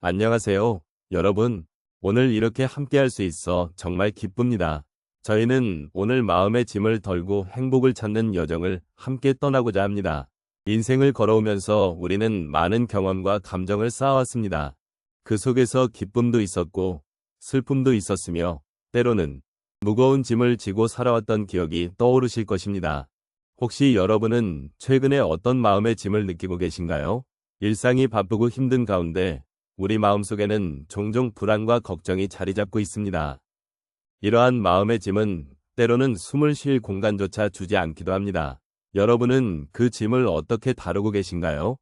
안녕하세요, 여러분. 오늘 이렇게 함께할 수 있어 정말 기쁩니다. 저희는 오늘 마음의 짐을 덜고 행복을 찾는 여정을 함께 떠나고자 합니다. 인생을 걸어오면서 우리는 많은 경험과 감정을 쌓아왔습니다. 그 속에서 기쁨도 있었고 슬픔도 있었으며 때로는 무거운 짐을 지고 살아왔던 기억이 떠오르실 것입니다. 혹시 여러분은 최근에 어떤 마음의 짐을 느끼고 계신가요? 일상이 바쁘고 힘든 가운데 우리 마음속에는 종종 불안과 걱정이 자리 잡고 있습니다. 이러한 마음의 짐은 때로는 숨을 쉴 공간조차 주지 않기도 합니다. 여러분은 그 짐을 어떻게 다루고 계신가요?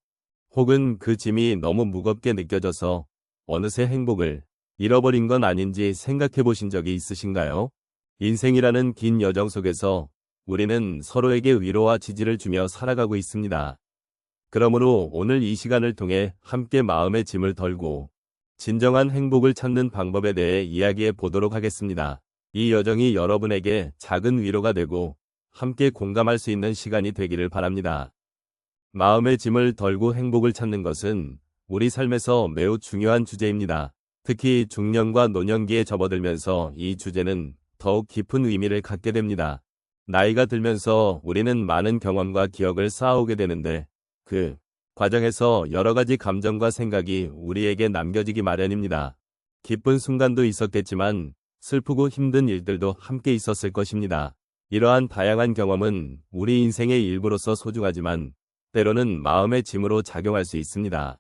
혹은 그 짐이 너무 무겁게 느껴져서 어느새 행복을 잃어버린 건 아닌지 생각해 보신 적이 있으신가요? 인생이라는 긴 여정 속에서 우리는 서로에게 위로와 지지를 주며 살아가고 있습니다. 그러므로 오늘 이 시간을 통해 함께 마음의 짐을 덜고 진정한 행복을 찾는 방법에 대해 이야기해 보도록 하겠습니다. 이 여정이 여러분에게 작은 위로가 되고 함께 공감할 수 있는 시간이 되기를 바랍니다. 마음의 짐을 덜고 행복을 찾는 것은 우리 삶에서 매우 중요한 주제입니다. 특히 중년과 노년기에 접어들면서 이 주제는 더욱 깊은 의미를 갖게 됩니다. 나이가 들면서 우리는 많은 경험과 기억을 쌓아오게 되는데 그 과정에서 여러 가지 감정과 생각이 우리에게 남겨지기 마련입니다. 기쁜 순간도 있었겠지만 슬프고 힘든 일들도 함께 있었을 것입니다. 이러한 다양한 경험은 우리 인생의 일부로서 소중하지만 때로는 마음의 짐으로 작용할 수 있습니다.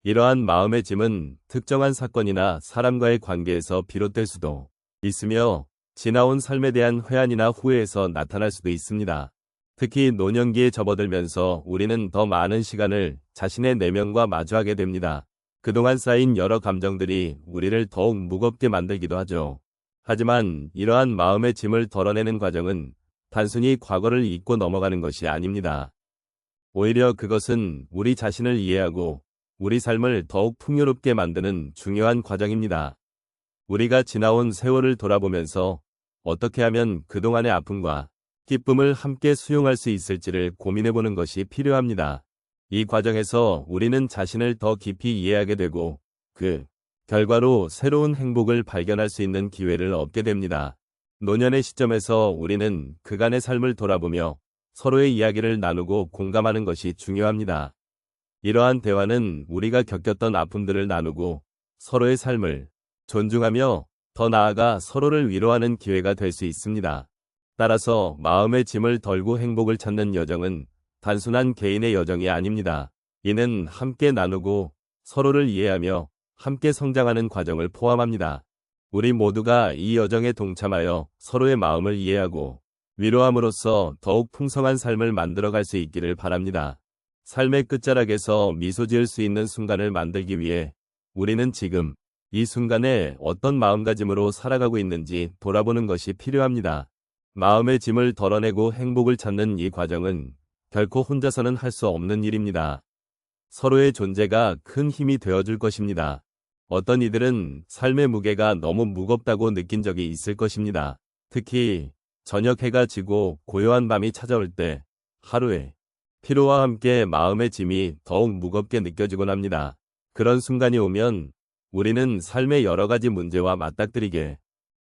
이러한 마음의 짐은 특정한 사건이나 사람과의 관계에서 비롯될 수도 있으며 지나온 삶에 대한 회한이나 후회에서 나타날 수도 있습니다. 특히 노년기에 접어들면서 우리는 더 많은 시간을 자신의 내면과 마주하게 됩니다. 그동안 쌓인 여러 감정들이 우리를 더욱 무겁게 만들기도 하죠. 하지만 이러한 마음의 짐을 덜어내는 과정은 단순히 과거를 잊고 넘어가는 것이 아닙니다. 오히려 그것은 우리 자신을 이해하고 우리 삶을 더욱 풍요롭게 만드는 중요한 과정입니다. 우리가 지나온 세월을 돌아보면서 어떻게 하면 그동안의 아픔과 기쁨을 함께 수용할 수 있을지를 고민해보는 것이 필요합니다. 이 과정에서 우리는 자신을 더 깊이 이해하게 되고 그 결과로 새로운 행복을 발견할 수 있는 기회를 얻게 됩니다. 노년의 시점에서 우리는 그간의 삶을 돌아보며 서로의 이야기를 나누고 공감하는 것이 중요합니다. 이러한 대화는 우리가 겪었던 아픔들을 나누고 서로의 삶을 존중하며 더 나아가 서로를 위로하는 기회가 될 수 있습니다. 따라서 마음의 짐을 덜고 행복을 찾는 여정은 단순한 개인의 여정이 아닙니다. 이는 함께 나누고 서로를 이해하며 함께 성장하는 과정을 포함합니다. 우리 모두가 이 여정에 동참하여 서로의 마음을 이해하고 위로함으로써 더욱 풍성한 삶을 만들어갈 수 있기를 바랍니다. 삶의 끝자락에서 미소 지을 수 있는 순간을 만들기 위해 우리는 지금 이 순간에 어떤 마음가짐으로 살아가고 있는지 돌아보는 것이 필요합니다. 마음의 짐을 덜어내고 행복을 찾는 이 과정은 결코 혼자서는 할 수 없는 일입니다. 서로의 존재가 큰 힘이 되어줄 것입니다. 어떤 이들은 삶의 무게가 너무 무겁다고 느낀 적이 있을 것입니다. 특히 저녁 해가 지고 고요한 밤이 찾아올 때 하루의 피로와 함께 마음의 짐이 더욱 무겁게 느껴지곤 합니다. 그런 순간이 오면 우리는 삶의 여러 가지 문제와 맞닥뜨리게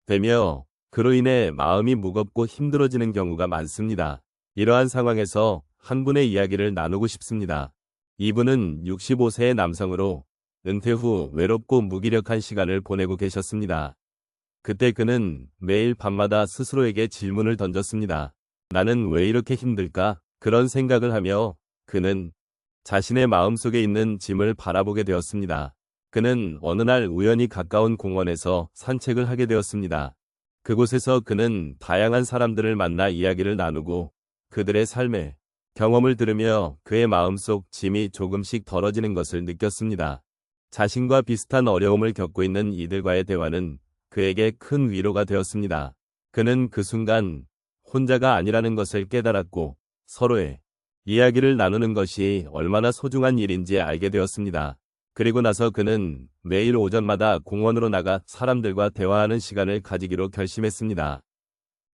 되며 그로 인해 마음이 무겁고 힘들어지는 경우가 많습니다. 이러한 상황에서 한 분의 이야기를 나누고 싶습니다. 이분은 65세의 남성으로 은퇴 후 외롭고 무기력한 시간을 보내고 계셨습니다. 그때 그는 매일 밤마다 스스로에게 질문을 던졌습니다. 나는 왜 이렇게 힘들까? 그런 생각을 하며 그는 자신의 마음속에 있는 짐을 바라보게 되었습니다. 그는 어느 날 우연히 가까운 공원에서 산책을 하게 되었습니다. 그곳에서 그는 다양한 사람들을 만나 이야기를 나누고 그들의 삶의 경험을 들으며 그의 마음속 짐이 조금씩 덜어지는 것을 느꼈습니다. 자신과 비슷한 어려움을 겪고 있는 이들과의 대화는 그에게 큰 위로가 되었습니다. 그는 그 순간 혼자가 아니라는 것을 깨달았고 서로의 이야기를 나누는 것이 얼마나 소중한 일인지 알게 되었습니다. 그리고 나서 그는 매일 오전마다 공원으로 나가 사람들과 대화하는 시간을 가지기로 결심했습니다.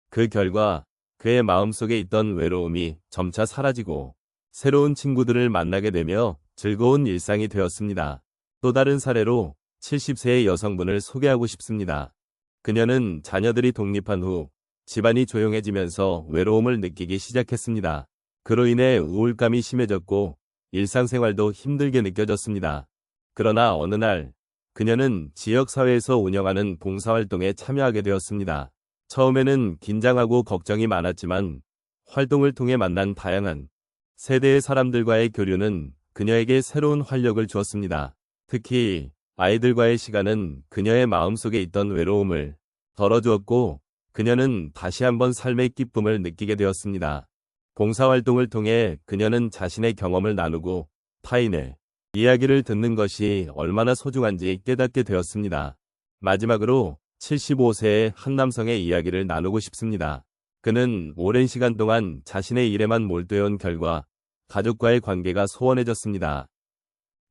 그 결과 그의 마음속에 있던 외로움이 점차 사라지고 새로운 친구들을 만나게 되며 즐거운 일상이 되었습니다. 또 다른 사례로 70세의 여성분을 소개하고 싶습니다. 그녀는 자녀들이 독립한 후 집안이 조용해지면서 외로움을 느끼기 시작했습니다. 그로 인해 우울감이 심해졌고 일상생활도 힘들게 느껴졌습니다. 그러나 어느 날 그녀는 지역사회에서 운영하는 봉사활동에 참여하게 되었습니다. 처음에는 긴장하고 걱정이 많았지만 활동을 통해 만난 다양한 세대의 사람들과의 교류는 그녀에게 새로운 활력을 주었습니다. 특히 아이들과의 시간은 그녀의 마음속에 있던 외로움을 덜어주었고 그녀는 다시 한번 삶의 기쁨을 느끼게 되었습니다. 봉사활동을 통해 그녀는 자신의 경험을 나누고 타인의 이야기를 듣는 것이 얼마나 소중한지 깨닫게 되었습니다. 마지막으로 75세의 한 남성의 이야기를 나누고 싶습니다. 그는 오랜 시간 동안 자신의 일에만 몰두해온 결과 가족과의 관계가 소원해졌습니다.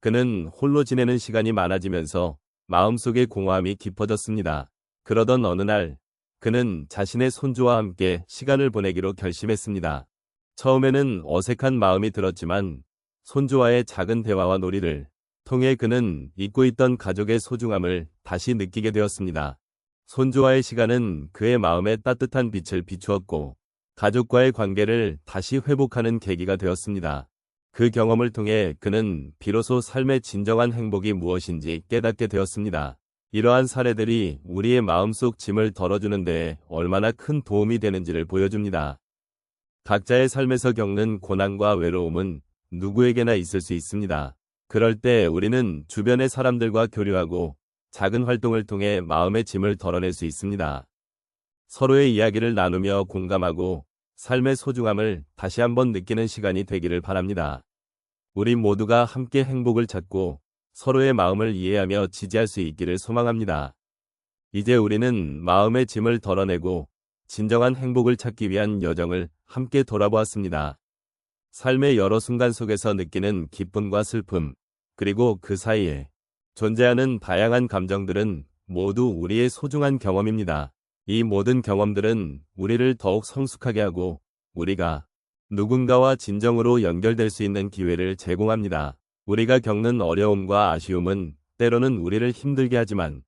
그는 홀로 지내는 시간이 많아지면서 마음속의 공허함이 깊어졌습니다. 그러던 어느 날 그는 자신의 손주와 함께 시간을 보내기로 결심했습니다. 처음에는 어색한 마음이 들었지만 손주와의 작은 대화와 놀이를 통해 그는 잊고 있던 가족의 소중함을 다시 느끼게 되었습니다. 손주와의 시간은 그의 마음에 따뜻한 빛을 비추었고 가족과의 관계를 다시 회복하는 계기가 되었습니다. 그 경험을 통해 그는 비로소 삶의 진정한 행복이 무엇인지 깨닫게 되었습니다. 이러한 사례들이 우리의 마음속 짐을 덜어주는 데 얼마나 큰 도움이 되는지를 보여줍니다. 각자의 삶에서 겪는 고난과 외로움은 누구에게나 있을 수 있습니다. 그럴 때 우리는 주변의 사람들과 교류하고 작은 활동을 통해 마음의 짐을 덜어낼 수 있습니다. 서로의 이야기를 나누며 공감하고 삶의 소중함을 다시 한번 느끼는 시간이 되기를 바랍니다. 우리 모두가 함께 행복을 찾고 서로의 마음을 이해하며 지지할 수 있기를 소망합니다. 이제 우리는 마음의 짐을 덜어내고 진정한 행복을 찾기 위한 여정을 함께 돌아보았습니다. 삶의 여러 순간 속에서 느끼는 기쁨과 슬픔, 그리고 그 사이에 존재하는 다양한 감정들은 모두 우리의 소중한 경험입니다. 이 모든 경험들은 우리를 더욱 성숙하게 하고 우리가 누군가와 진정으로 연결될 수 있는 기회를 제공합니다. 우리가 겪는 어려움과 아쉬움은 때로는 우리를 힘들게 하지만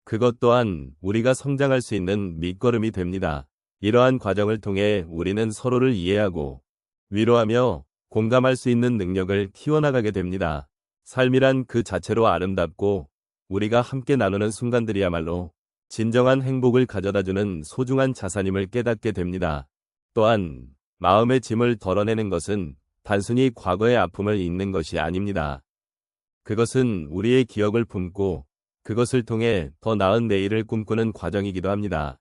그것 또한 우리가 성장할 수 있는 밑거름이 됩니다. 이러한 과정을 통해 우리는 서로를 이해하고 위로하며 공감할 수 있는 능력을 키워나가게 됩니다. 삶이란 그 자체로 아름답고 우리가 함께 나누는 순간들이야말로 진정한 행복을 가져다주는 소중한 자산임을 깨닫게 됩니다. 또한 마음의 짐을 덜어내는 것은 단순히 과거의 아픔을 잊는 것이 아닙니다. 그것은 우리의 기억을 품고 그것을 통해 더 나은 내일을 꿈꾸는 과정이기도 합니다.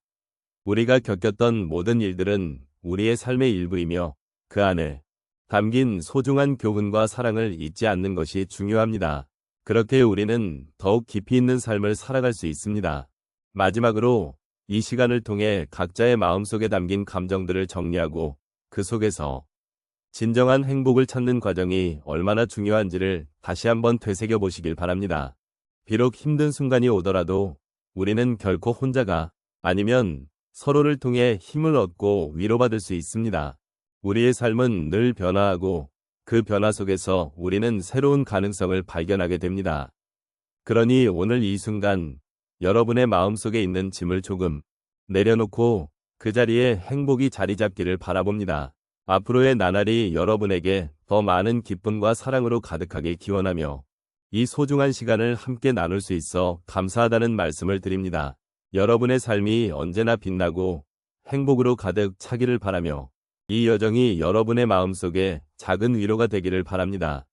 우리가 겪었던 모든 일들은 우리의 삶의 일부이며 그 안에 담긴 소중한 교훈과 사랑을 잊지 않는 것이 중요합니다. 그렇게 우리는 더욱 깊이 있는 삶을 살아갈 수 있습니다. 마지막으로 이 시간을 통해 각자의 마음속에 담긴 감정들을 정리하고 그 속에서 진정한 행복을 찾는 과정이 얼마나 중요한지를 다시 한번 되새겨 보시길 바랍니다. 비록 힘든 순간이 오더라도 우리는 결코 혼자가 아니면 서로를 통해 힘을 얻고 위로받을 수 있습니다. 우리의 삶은 늘 변화하고 그 변화 속에서 우리는 새로운 가능성을 발견하게 됩니다. 그러니 오늘 이 순간 여러분의 마음속에 있는 짐을 조금 내려놓고 그 자리에 행복이 자리 잡기를 바라봅니다. 앞으로의 나날이 여러분에게 더 많은 기쁨과 사랑으로 가득하게 기원하며 이 소중한 시간을 함께 나눌 수 있어 감사하다는 말씀을 드립니다. 여러분의 삶이 언제나 빛나고 행복으로 가득 차기를 바라며 이 여정이 여러분의 마음속에 작은 위로가 되기를 바랍니다.